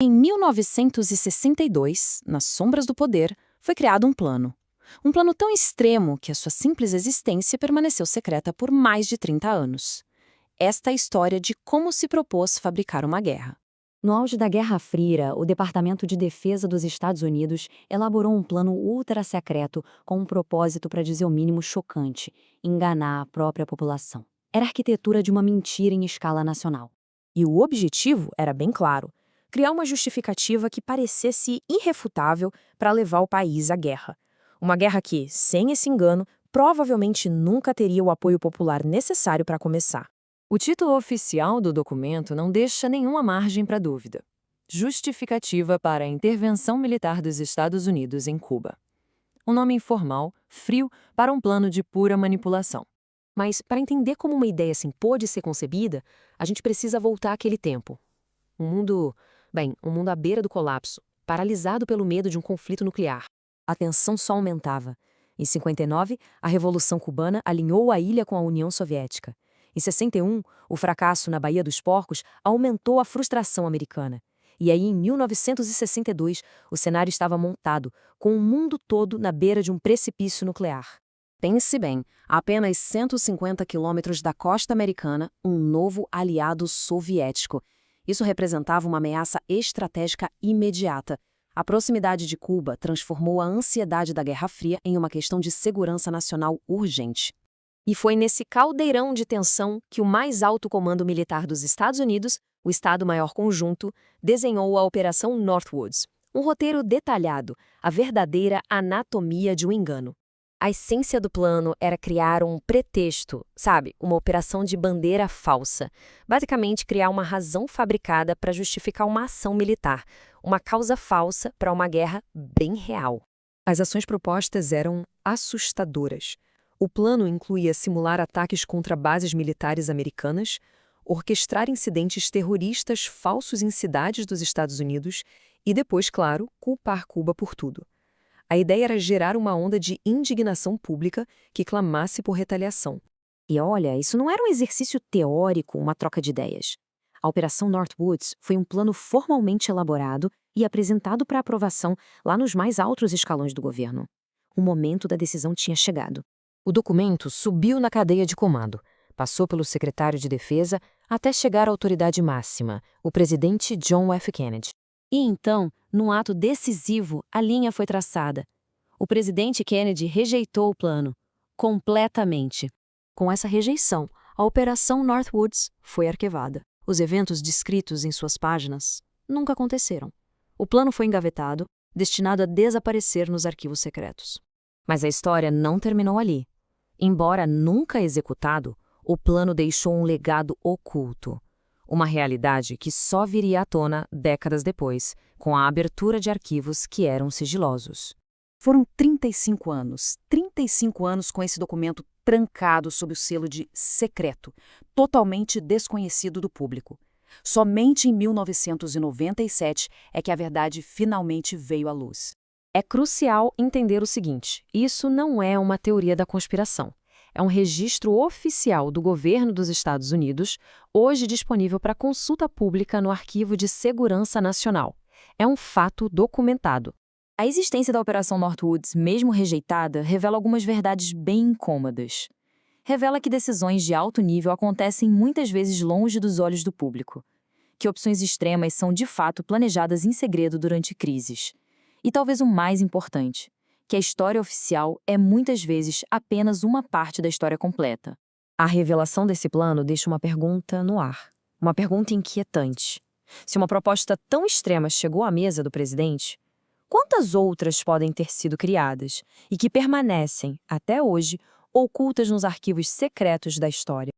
Em 1962, nas sombras do poder, foi criado um plano. Um plano tão extremo que a sua simples existência permaneceu secreta por mais de 30 anos. Esta é a história de como se propôs fabricar uma guerra. No auge da Guerra Fria, o Departamento de Defesa dos Estados Unidos elaborou um plano ultra-secreto com um propósito, para dizer o mínimo, chocante: enganar a própria população. Era a arquitetura de uma mentira em escala nacional. E o objetivo era bem claro: criar uma justificativa que parecesse irrefutável para levar o país à guerra. Uma guerra que, sem esse engano, provavelmente nunca teria o apoio popular necessário para começar. O título oficial do documento não deixa nenhuma margem para dúvida: Justificativa para a Intervenção Militar dos Estados Unidos em Cuba. Um nome informal, frio, para um plano de pura manipulação. Mas, para entender como uma ideia assim pôde ser concebida, a gente precisa voltar àquele tempo. Um mundo à beira do colapso, paralisado pelo medo de um conflito nuclear. A tensão só aumentava. Em 59, a Revolução Cubana alinhou a ilha com a União Soviética. Em 61, o fracasso na Baía dos Porcos aumentou a frustração americana. E aí, em 1962, o cenário estava montado, com o mundo todo na beira de um precipício nuclear. Pense bem, a apenas 150 quilômetros da costa americana, um novo aliado soviético. Isso representava uma ameaça estratégica imediata. A proximidade de Cuba transformou a ansiedade da Guerra Fria em uma questão de segurança nacional urgente. E foi nesse caldeirão de tensão que o mais alto comando militar dos Estados Unidos, o Estado-Maior Conjunto, desenhou a Operação Northwoods, um roteiro detalhado, a verdadeira anatomia de um engano. A essência do plano era criar um pretexto, uma operação de bandeira falsa. Basicamente, criar uma razão fabricada para justificar uma ação militar, uma causa falsa para uma guerra bem real. As ações propostas eram assustadoras. O plano incluía simular ataques contra bases militares americanas, orquestrar incidentes terroristas falsos em cidades dos Estados Unidos e depois, claro, culpar Cuba por tudo. A ideia era gerar uma onda de indignação pública que clamasse por retaliação. E olha, isso não era um exercício teórico, uma troca de ideias. A Operação Northwoods foi um plano formalmente elaborado e apresentado para aprovação lá nos mais altos escalões do governo. O momento da decisão tinha chegado. O documento subiu na cadeia de comando, passou pelo secretário de Defesa até chegar à autoridade máxima, o presidente John F. Kennedy. E então, num ato decisivo, a linha foi traçada. O presidente Kennedy rejeitou o plano, completamente. Com essa rejeição, a Operação Northwoods foi arquivada. Os eventos descritos em suas páginas nunca aconteceram. O plano foi engavetado, destinado a desaparecer nos arquivos secretos. Mas a história não terminou ali. Embora nunca executado, o plano deixou um legado oculto. Uma realidade que só viria à tona décadas depois, com a abertura de arquivos que eram sigilosos. Foram 35 anos com esse documento trancado sob o selo de secreto, totalmente desconhecido do público. Somente em 1997 é que a verdade finalmente veio à luz. É crucial entender o seguinte: isso não é uma teoria da conspiração. É um registro oficial do governo dos Estados Unidos, hoje disponível para consulta pública no Arquivo de Segurança Nacional. É um fato documentado. A existência da Operação Northwoods, mesmo rejeitada, revela algumas verdades bem incômodas. Revela que decisões de alto nível acontecem muitas vezes longe dos olhos do público. Que opções extremas são, de fato, planejadas em segredo durante crises. E talvez o mais importante, que a história oficial é muitas vezes apenas uma parte da história completa. A revelação desse plano deixa uma pergunta no ar. Uma pergunta inquietante. Se uma proposta tão extrema chegou à mesa do presidente, quantas outras podem ter sido criadas e que permanecem, até hoje, ocultas nos arquivos secretos da história?